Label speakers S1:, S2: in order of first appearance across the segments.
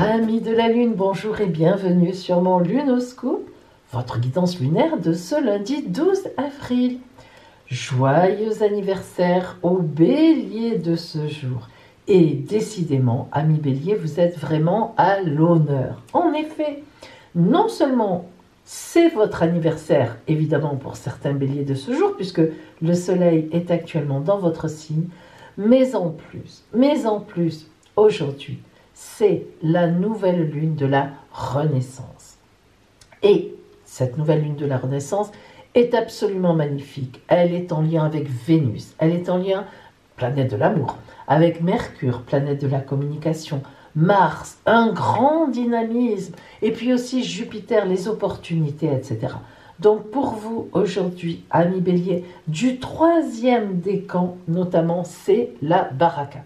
S1: Amis de la Lune, bonjour et bienvenue sur mon Lunoscope, votre guidance lunaire de ce lundi 12 avril. Joyeux anniversaire au Bélier de ce jour. Et décidément, amis Bélier, vous êtes vraiment à l'honneur. En effet, non seulement c'est votre anniversaire, évidemment pour certains Béliers de ce jour, puisque le soleil est actuellement dans votre signe, mais en plus, aujourd'hui, c'est la nouvelle lune de la Renaissance. Et cette nouvelle lune de la Renaissance est absolument magnifique. Elle est en lien avec Vénus, elle est en lien, planète de l'amour, avec Mercure, planète de la communication, Mars, un grand dynamisme, et puis aussi Jupiter, les opportunités, etc. Donc pour vous, aujourd'hui, amis Bélier, du troisième décan, notamment, c'est la Baraka.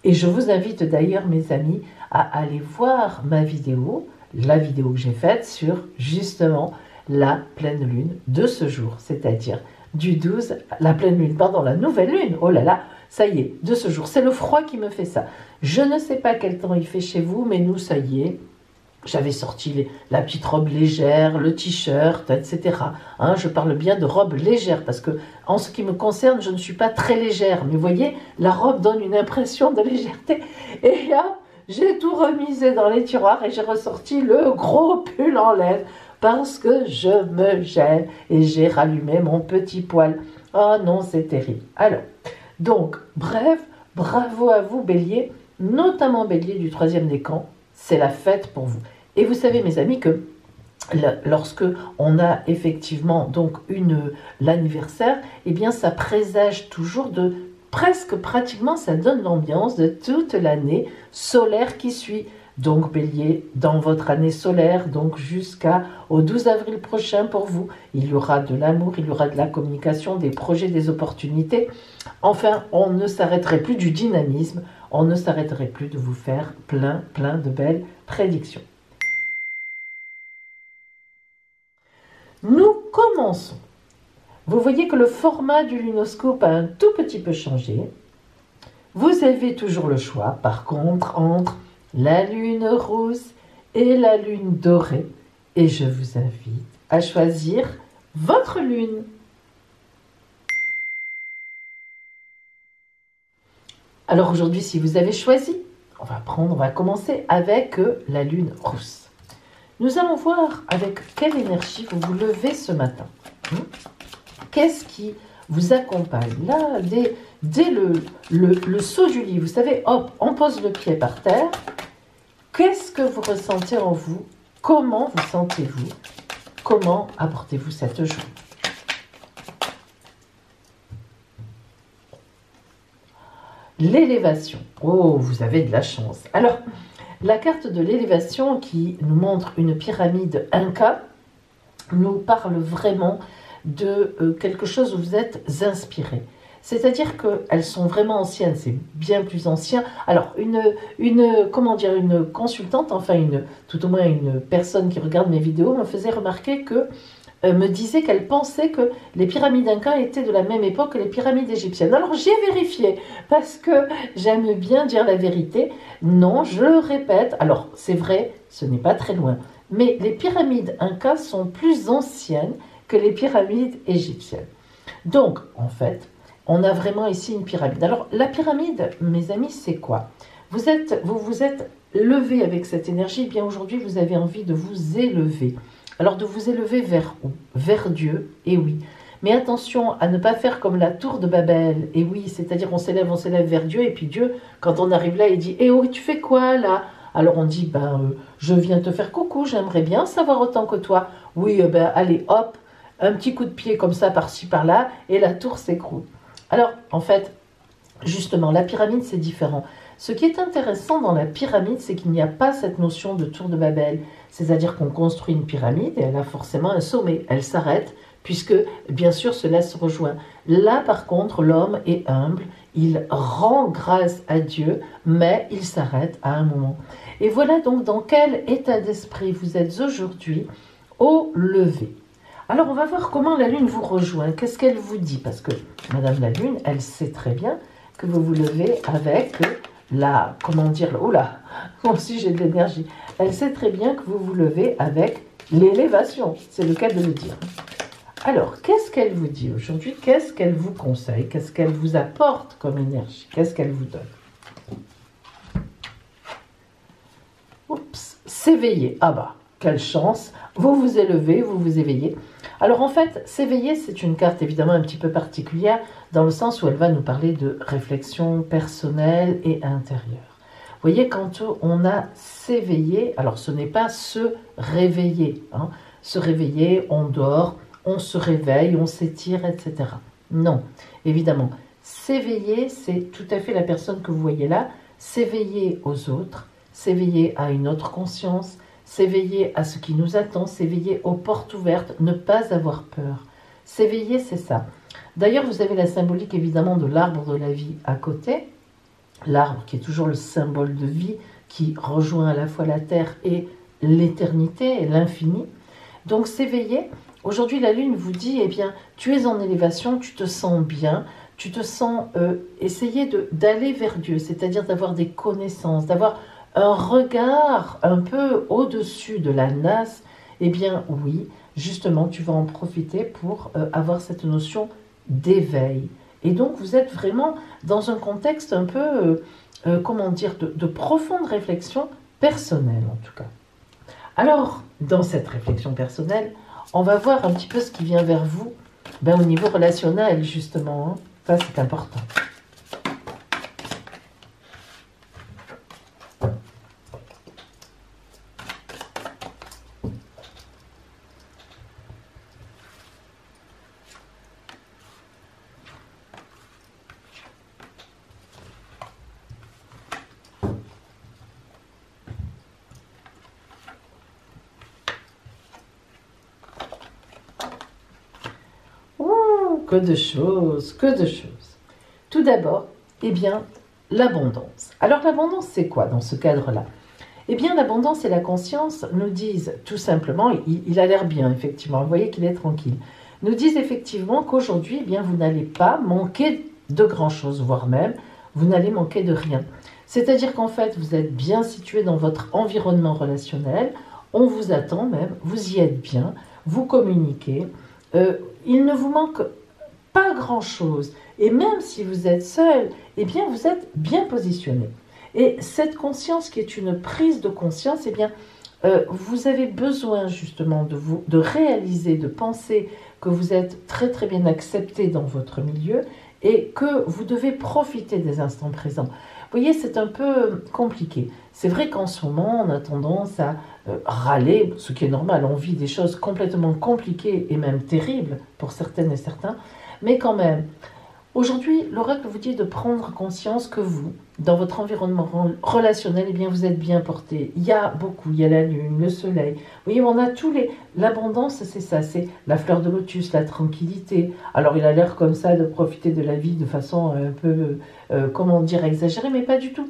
S1: Et je vous invite d'ailleurs, mes amis, à aller voir ma vidéo, la vidéo que j'ai faite sur, justement, la pleine lune de ce jour, c'est-à-dire du 12, la pleine lune, pardon, la nouvelle lune, oh là là, ça y est, de ce jour. C'est le froid qui me fait ça. Je ne sais pas quel temps il fait chez vous, mais nous, ça y est, j'avais sorti la petite robe légère, le t-shirt, etc. Hein, je parle bien de robe légère, parce que en ce qui me concerne, je ne suis pas très légère. Mais vous voyez, la robe donne une impression de légèreté. Et là, j'ai tout remisé dans les tiroirs et j'ai ressorti le gros pull en laine, parce que je me gêne et j'ai rallumé mon petit poêle. Oh non, c'est terrible. Alors, donc, bref, bravo à vous, Bélier, notamment Bélier du troisième décan, c'est la fête pour vous. Et vous savez, mes amis, que lorsque on a effectivement donc l'anniversaire, eh bien, ça présage toujours de pratiquement, ça donne l'ambiance de toute l'année solaire qui suit. Donc, Bélier, dans votre année solaire, donc jusqu'au 12 avril prochain pour vous, il y aura de l'amour, il y aura de la communication, des projets, des opportunités. Enfin, on ne s'arrêterait plus du dynamisme, on ne s'arrêterait plus de vous faire plein de belles prédictions. Nous commençons. Vous voyez que le format du Lunoscope a un tout petit peu changé. Vous avez toujours le choix, par contre, entre la lune rousse et la lune dorée. Et je vous invite à choisir votre lune. Alors aujourd'hui, si vous avez choisi, on va commencer avec la lune rousse. Nous allons voir avec quelle énergie vous vous levez ce matin. Qu'est-ce qui vous accompagne? Là, dès le saut du lit, vous savez, hop, on pose le pied par terre. Qu'est-ce que vous ressentez en vous? Comment vous sentez-vous? Comment abordez-vous cette journée? L'élévation. Oh, vous avez de la chance. Alors, la carte de l'élévation qui nous montre une pyramide Inca nous parle vraiment de quelque chose où vous êtes inspiré. C'est-à-dire qu'elles sont vraiment anciennes, c'est bien plus ancien. Alors, une consultante, enfin, tout au moins une personne qui regarde mes vidéos, me faisait remarquer que me disait qu'elle pensait que les pyramides Inca étaient de la même époque que les pyramides égyptiennes. Alors j'ai vérifié, parce que j'aime bien dire la vérité. Non, je le répète, alors c'est vrai, ce n'est pas très loin, mais les pyramides Inca sont plus anciennes que les pyramides égyptiennes. Donc, en fait, on a vraiment ici une pyramide. Alors, la pyramide, mes amis, c'est quoi? Vous vous êtes levé avec cette énergie, et bien aujourd'hui, vous avez envie de vous élever. Alors de vous élever vers où? Vers Dieu, et oui. Mais attention à ne pas faire comme la tour de Babel, et oui, c'est-à-dire on s'élève vers Dieu, et puis Dieu, quand on arrive là, il dit « Eh oh, tu fais quoi là ?» Alors on dit « je viens te faire coucou, j'aimerais bien savoir autant que toi. » Oui, allez, hop, un petit coup de pied comme ça, par-ci, par-là, et la tour s'écroule. Alors, en fait, justement, la pyramide, c'est différent. Ce qui est intéressant dans la pyramide, c'est qu'il n'y a pas cette notion de tour de Babel. C'est-à-dire qu'on construit une pyramide et elle a forcément un sommet. Elle s'arrête puisque, bien sûr, cela se rejoint. Là, par contre, l'homme est humble. Il rend grâce à Dieu, mais il s'arrête à un moment. Et voilà donc dans quel état d'esprit vous êtes aujourd'hui au lever. Alors, on va voir comment la Lune vous rejoint. Qu'est-ce qu'elle vous dit? Parce que Madame la Lune, elle sait très bien que vous vous levez avec comment dire, oula, moi aussi j'ai de l'énergie. Elle sait très bien que vous vous levez avec l'élévation, c'est le cas de le dire. Alors, qu'est-ce qu'elle vous dit aujourd'hui? Qu'est-ce qu'elle vous conseille? Qu'est-ce qu'elle vous apporte comme énergie? Qu'est-ce qu'elle vous donne? Oups, s'éveiller. Ah bah, quelle chance. Vous vous élevez, vous vous éveillez. Alors en fait, s'éveiller, c'est une carte évidemment un petit peu particulière dans le sens où elle va nous parler de réflexion personnelle et intérieure. Vous voyez, quand on a s'éveiller, alors ce n'est pas se réveiller. Hein. Se réveiller, on dort, on se réveille, on s'étire, etc. Non, évidemment. S'éveiller, c'est tout à fait la personne que vous voyez là. S'éveiller aux autres, s'éveiller à une autre conscience, s'éveiller à ce qui nous attend, s'éveiller aux portes ouvertes, ne pas avoir peur. S'éveiller, c'est ça. D'ailleurs, vous avez la symbolique évidemment de l'arbre de la vie à côté. L'arbre qui est toujours le symbole de vie, qui rejoint à la fois la terre et l'éternité et l'infini. Donc s'éveiller, aujourd'hui la lune vous dit, eh bien, tu es en élévation, tu te sens bien, tu te sens essayer d'aller vers Dieu, c'est-à-dire d'avoir des connaissances, d'avoir un regard un peu au-dessus de la nasse. Eh bien oui, justement, tu vas en profiter pour avoir cette notion d'éveil. Et donc vous êtes vraiment dans un contexte un peu, comment dire, de profonde réflexion personnelle en tout cas. Alors, dans cette réflexion personnelle, on va voir un petit peu ce qui vient vers vous au niveau relationnel, justement. Hein. Ça, c'est important. Que de choses, que de choses. Tout d'abord, eh bien, l'abondance. Alors l'abondance, c'est quoi dans ce cadre-là? Eh bien, l'abondance et la conscience nous disent tout simplement, il a l'air bien, effectivement, vous voyez qu'il est tranquille, nous disent effectivement qu'aujourd'hui, eh bien, vous n'allez pas manquer de grand-chose, voire même, vous n'allez manquer de rien. C'est-à-dire qu'en fait, vous êtes bien situé dans votre environnement relationnel, on vous attend même, vous y êtes bien, vous communiquez, il ne vous manque pas grand-chose. Et même si vous êtes seul, eh bien, vous êtes bien positionné. Et cette conscience qui est une prise de conscience, eh bien, vous avez besoin justement de réaliser, de penser que vous êtes très très bien accepté dans votre milieu et que vous devez profiter des instants présents. Vous voyez, c'est un peu compliqué. C'est vrai qu'en ce moment, on a tendance à râler, ce qui est normal, on vit des choses complètement compliquées et même terribles pour certaines et certains, mais quand même, aujourd'hui, l'oracle vous dit de prendre conscience que vous, dans votre environnement relationnel, eh bien, vous êtes bien porté. Il y a beaucoup, il y a la lune, le soleil. Vous voyez, on a tous les... L'abondance, c'est ça, c'est la fleur de lotus, la tranquillité. Alors, il a l'air comme ça de profiter de la vie de façon un peu, comment dire, exagérée, mais pas du tout.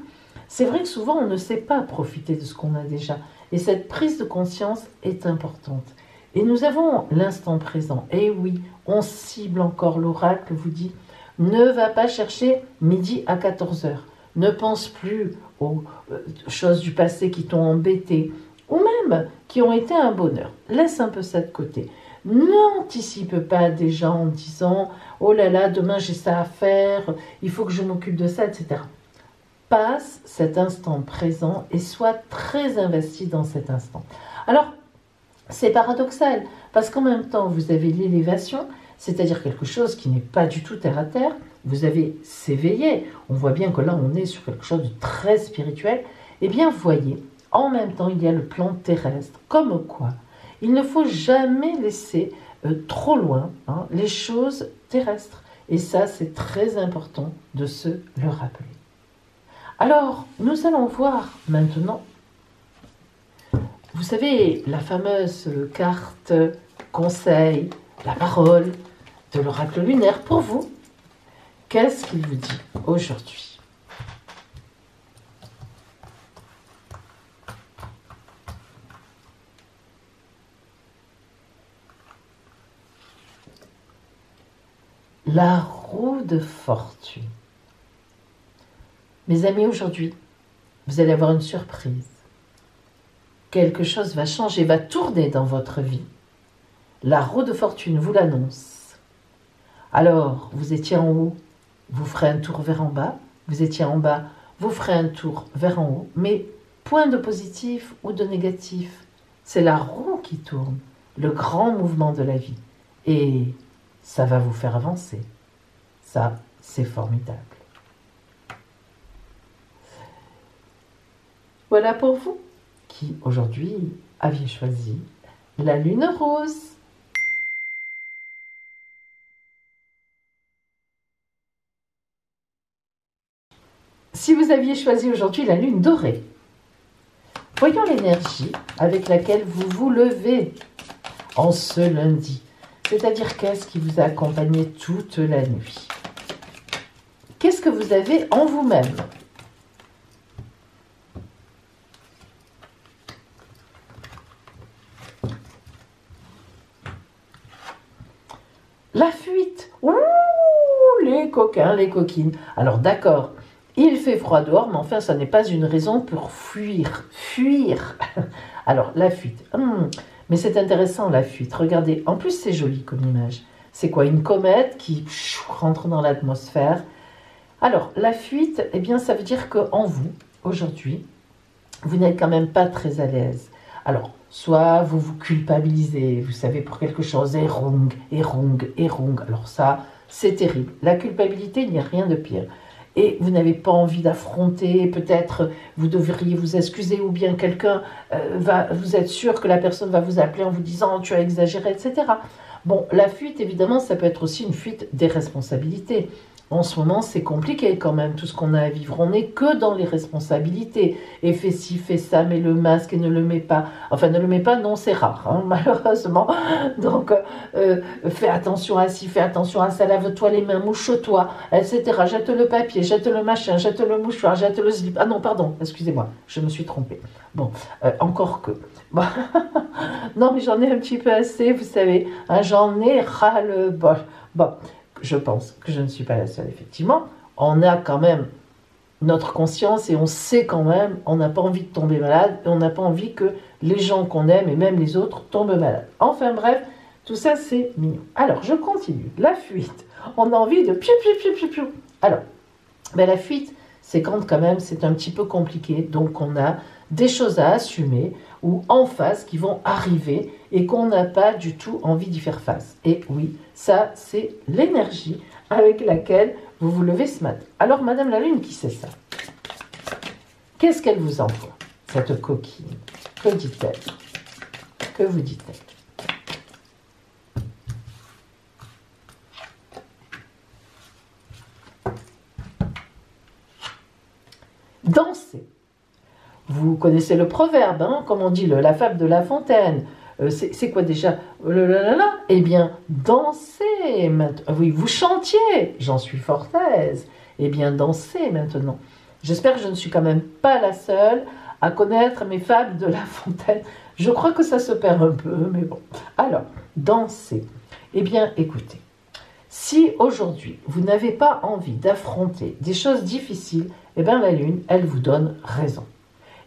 S1: C'est vrai que souvent, on ne sait pas profiter de ce qu'on a déjà. Et cette prise de conscience est importante. Et nous avons l'instant présent. Et oui, on cible encore, l'oracle vous dit, ne va pas chercher midi à 14 heures. Ne pense plus aux choses du passé qui t'ont embêté, ou même qui ont été un bonheur. Laisse un peu ça de côté. N'anticipe pas déjà en disant « Oh là là, demain j'ai ça à faire, il faut que je m'occupe de ça, etc. » Passe cet instant présent et sois très investi dans cet instant. Alors, c'est paradoxal, parce qu'en même temps, vous avez l'élévation, c'est-à-dire quelque chose qui n'est pas du tout terre à terre, vous avez s'éveiller, on voit bien que là, on est sur quelque chose de très spirituel, eh bien, voyez, en même temps, il y a le plan terrestre, comme quoi il ne faut jamais laisser trop loin les choses terrestres. Et ça, c'est très important de se le rappeler. Alors, nous allons voir maintenant, vous savez, la fameuse carte conseil, la parole de l'oracle lunaire pour vous. Qu'est-ce qu'il vous dit aujourd'hui? La roue de fortune. Mes amis, aujourd'hui, vous allez avoir une surprise. Quelque chose va changer, va tourner dans votre vie. La roue de fortune vous l'annonce. Alors, vous étiez en haut, vous ferez un tour vers en bas. Vous étiez en bas, vous ferez un tour vers en haut. Mais point de positif ou de négatif, c'est la roue qui tourne, le grand mouvement de la vie. Et ça va vous faire avancer. Ça, c'est formidable. Voilà pour vous qui, aujourd'hui, aviez choisi la lune rose. Si vous aviez choisi aujourd'hui la lune dorée, voyons l'énergie avec laquelle vous vous levez en ce lundi. C'est-à-dire qu'est-ce qui vous a accompagné toute la nuit? Qu'est-ce que vous avez en vous-même? La fuite. Ouh, les coquins, les coquines. Alors d'accord, il fait froid dehors, mais enfin, ça n'est pas une raison pour fuir. Fuir. Alors, la fuite. Mais c'est intéressant, la fuite. Regardez, en plus, c'est joli comme image. C'est quoi? Une comète qui rentre dans l'atmosphère. Alors, la fuite, eh bien, ça veut dire qu'en vous, aujourd'hui, vous n'êtes quand même pas très à l'aise. Alors, soit vous vous culpabilisez, vous savez, pour quelque chose, et rong. Alors ça, c'est terrible. La culpabilité, il n'y a rien de pire. Et vous n'avez pas envie d'affronter, peut-être vous devriez vous excuser, ou bien quelqu'un vous êtes sûr que la personne va vous appeler en vous disant tu as exagéré, etc. Bon, la fuite, évidemment, ça peut être aussi une fuite des responsabilités. En ce moment, c'est compliqué quand même, tout ce qu'on a à vivre. On n'est que dans les responsabilités. Et fais ci, fais ça, mets le masque et ne le mets pas. Enfin, ne le mets pas, non, c'est rare, hein, malheureusement. Donc, fais attention à ci, fais attention à ça, lave-toi les mains, mouche-toi, etc. Jette le papier, jette le machin, jette le mouchoir, jette le slip. Ah non, pardon, excusez-moi, je me suis trompée. Bon, encore que. Bon. Non, mais j'en ai un petit peu assez, vous savez. Hein, j'en ai ras-le-bol. Bon. Je pense que je ne suis pas la seule, effectivement. On a quand même notre conscience et on sait quand même, on n'a pas envie de tomber malade et on n'a pas envie que les gens qu'on aime et même les autres tombent malades. Enfin bref, tout ça c'est mignon. Alors, je continue. La fuite. On a envie de piou, piou, piou, piou, piou. Alors, ben, la fuite, c'est quand même c'est un petit peu compliqué. Donc, on a des choses à assumer ou en face qui vont arriver et qu'on n'a pas du tout envie d'y faire face. Et oui, ça, c'est l'énergie avec laquelle vous vous levez ce matin. Alors, Madame la Lune, qui sait ça? Qu'est-ce qu'elle vous envoie, cette coquine? Que dit-elle? Que vous dit-elle? Danser. Vous connaissez le proverbe, hein, comme on dit, la fable de La Fontaine. C'est quoi déjà? Eh bien, dansez maintenant. Oui, vous chantiez, j'en suis fort aise. Eh bien, dansez maintenant. J'espère que je ne suis quand même pas la seule à connaître mes fables de La Fontaine. Je crois que ça se perd un peu, mais bon. Alors, dansez. Eh bien, écoutez, si aujourd'hui, vous n'avez pas envie d'affronter des choses difficiles, eh bien, la Lune, elle vous donne raison.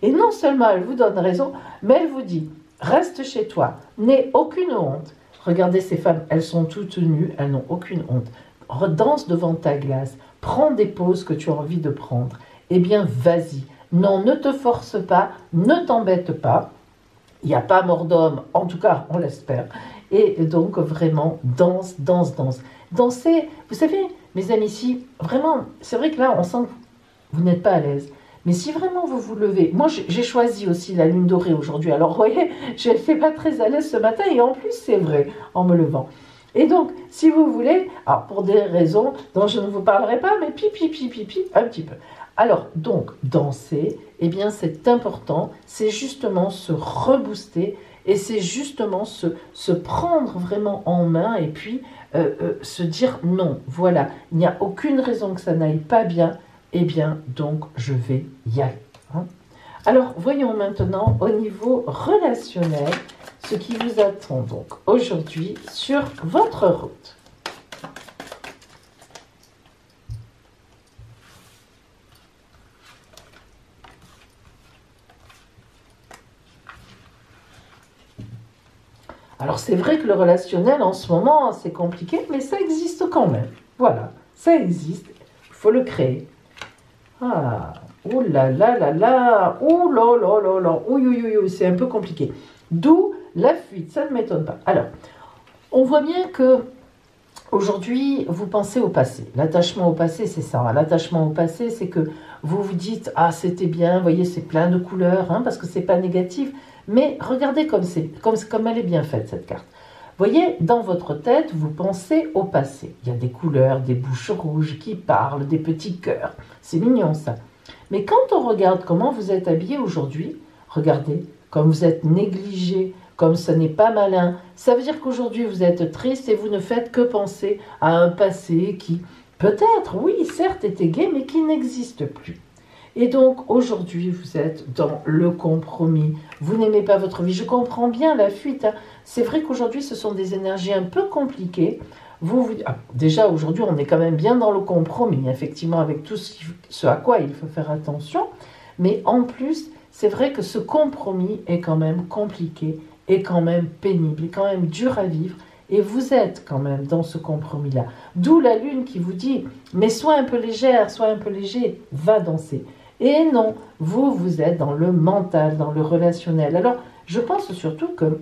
S1: Et non seulement elle vous donne raison, mais elle vous dit, reste chez toi, n'aie aucune honte. Regardez ces femmes, elles sont toutes nues, elles n'ont aucune honte. Danse devant ta glace, prends des pauses que tu as envie de prendre. Eh bien, vas-y. Non, ne te force pas, ne t'embête pas. Il n'y a pas mort d'homme, en tout cas, on l'espère. Et donc, vraiment, danse. Dansez, vous savez, mes amis, ici, vraiment, c'est vrai que là, on sent que vous n'êtes pas à l'aise. Mais si vraiment vous vous levez, moi j'ai choisi aussi la lune dorée aujourd'hui, alors vous voyez, je n'étais pas très à l'aise ce matin et en plus c'est vrai en me levant. Et donc, si vous voulez, alors pour des raisons dont je ne vous parlerai pas, mais pipi, un petit peu. Alors, donc, danser, eh bien c'est important, c'est justement se rebooster et c'est justement se prendre vraiment en main et puis se dire non, voilà, il n'y a aucune raison que ça n'aille pas bien. Eh bien, donc, je vais y aller. Hein. Alors, voyons maintenant au niveau relationnel ce qui vous attend donc aujourd'hui sur votre route. Alors c'est vrai que le relationnel en ce moment c'est compliqué, mais ça existe quand même. Voilà, ça existe, il faut le créer. Ah, oh là là là là, oh là là là là, oui, oui, oui, oui, c'est un peu compliqué. D'où la fuite, ça ne m'étonne pas. Alors, on voit bien que aujourd'hui, vous pensez au passé. L'attachement au passé, c'est ça. L'attachement au passé, c'est que vous vous dites, ah, c'était bien, vous voyez, c'est plein de couleurs, hein, parce que c'est pas négatif. Mais regardez comme elle est bien faite, cette carte. Vous voyez, dans votre tête, vous pensez au passé. Il y a des couleurs, des bouches rouges qui parlent, des petits cœurs. C'est mignon, ça. Mais quand on regarde comment vous êtes habillé aujourd'hui, regardez, comme vous êtes négligé, comme ce n'est pas malin, ça veut dire qu'aujourd'hui vous êtes triste et vous ne faites que penser à un passé qui, peut-être, oui, certes, était gai, mais qui n'existe plus. Et donc, aujourd'hui, vous êtes dans le compromis. Vous n'aimez pas votre vie. Je comprends bien la fuite, hein. C'est vrai qu'aujourd'hui, ce sont des énergies un peu compliquées. Déjà, aujourd'hui, on est quand même bien dans le compromis, effectivement, avec tout ce à quoi il faut faire attention. Mais en plus, c'est vrai que ce compromis est quand même compliqué, est quand même pénible, est quand même dur à vivre. Et vous êtes quand même dans ce compromis-là. D'où la lune qui vous dit, mais sois un peu légère, sois un peu léger, va danser. Et non, vous êtes dans le mental, dans le relationnel. Alors, je pense surtout que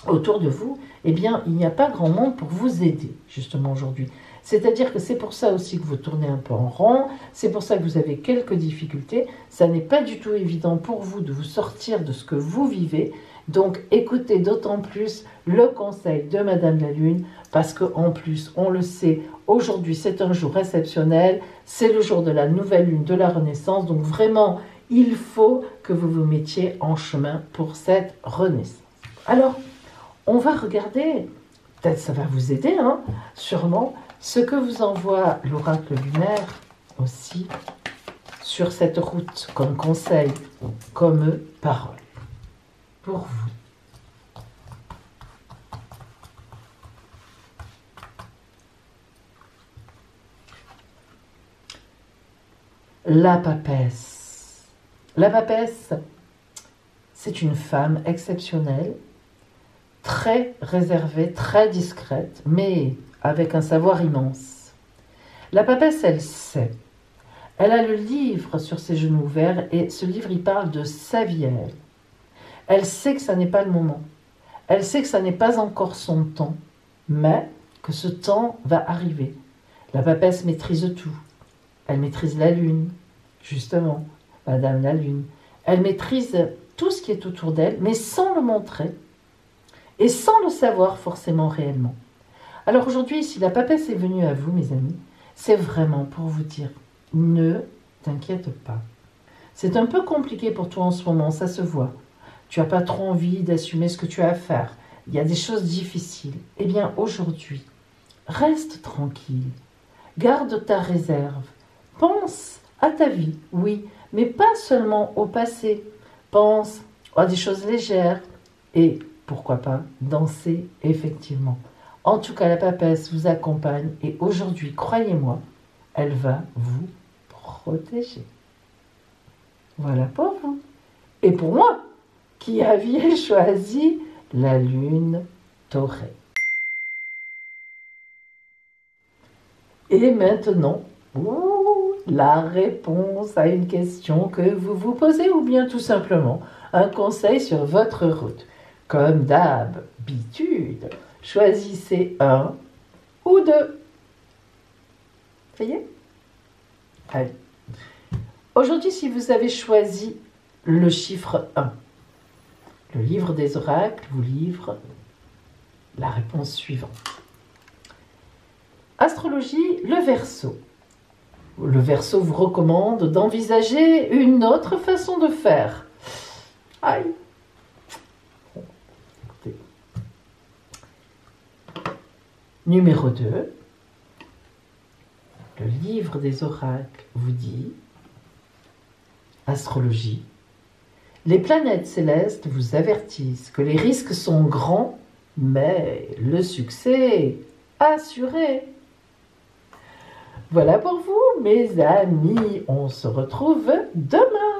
S1: autour de vous, eh bien, il n'y a pas grand monde pour vous aider, justement, aujourd'hui. C'est-à-dire que c'est pour ça aussi que vous tournez un peu en rond, c'est pour ça que vous avez quelques difficultés. Ça n'est pas du tout évident pour vous de vous sortir de ce que vous vivez. Donc, écoutez d'autant plus le conseil de Madame la Lune, parce qu'en plus, on le sait, aujourd'hui, c'est un jour exceptionnel, c'est le jour de la nouvelle lune, de la renaissance, donc vraiment, il faut que vous vous mettiez en chemin pour cette renaissance. Alors, on va regarder, peut-être ça va vous aider, hein, sûrement, ce que vous envoie l'oracle lunaire aussi sur cette route, comme conseil, comme parole. Pour vous. La papesse. La papesse, c'est une femme exceptionnelle, très réservée, très discrète, mais avec un savoir immense. La papesse, elle sait. Elle a le livre sur ses genoux ouverts et ce livre, il parle de sa vie à elle. Elle sait que ça n'est pas le moment. Elle sait que ça n'est pas encore son temps, mais que ce temps va arriver. La papesse maîtrise tout. Elle maîtrise la lune, justement, Madame la Lune. Elle maîtrise tout ce qui est autour d'elle, mais sans le montrer et sans le savoir forcément réellement. Alors aujourd'hui, si la papesse est venue à vous, mes amis, c'est vraiment pour vous dire, ne t'inquiète pas. C'est un peu compliqué pour toi en ce moment, ça se voit. Tu n'as pas trop envie d'assumer ce que tu as à faire. Il y a des choses difficiles. Eh bien, aujourd'hui, reste tranquille. Garde ta réserve. Pense à ta vie, oui, mais pas seulement au passé. Pense à des choses légères et, pourquoi pas, danser effectivement. En tout cas, la papesse vous accompagne et aujourd'hui, croyez-moi, elle va vous protéger. Voilà pour vous. Et pour moi, qui aviez choisi la lune taurée. Et maintenant, la réponse à une question que vous vous posez ou bien tout simplement un conseil sur votre route. Comme d'habitude, choisissez un ou deux. Ça y est? Allez. Aujourd'hui, si vous avez choisi le chiffre 1, le livre des oracles vous livre la réponse suivante. Astrologie, le Verseau. Le Verseau vous recommande d'envisager une autre façon de faire. Aïe. Écoutez. Numéro 2. Le livre des oracles vous dit, astrologie, les planètes célestes vous avertissent que les risques sont grands, mais le succès assuré. Voilà pour vous, mes amis. On se retrouve demain.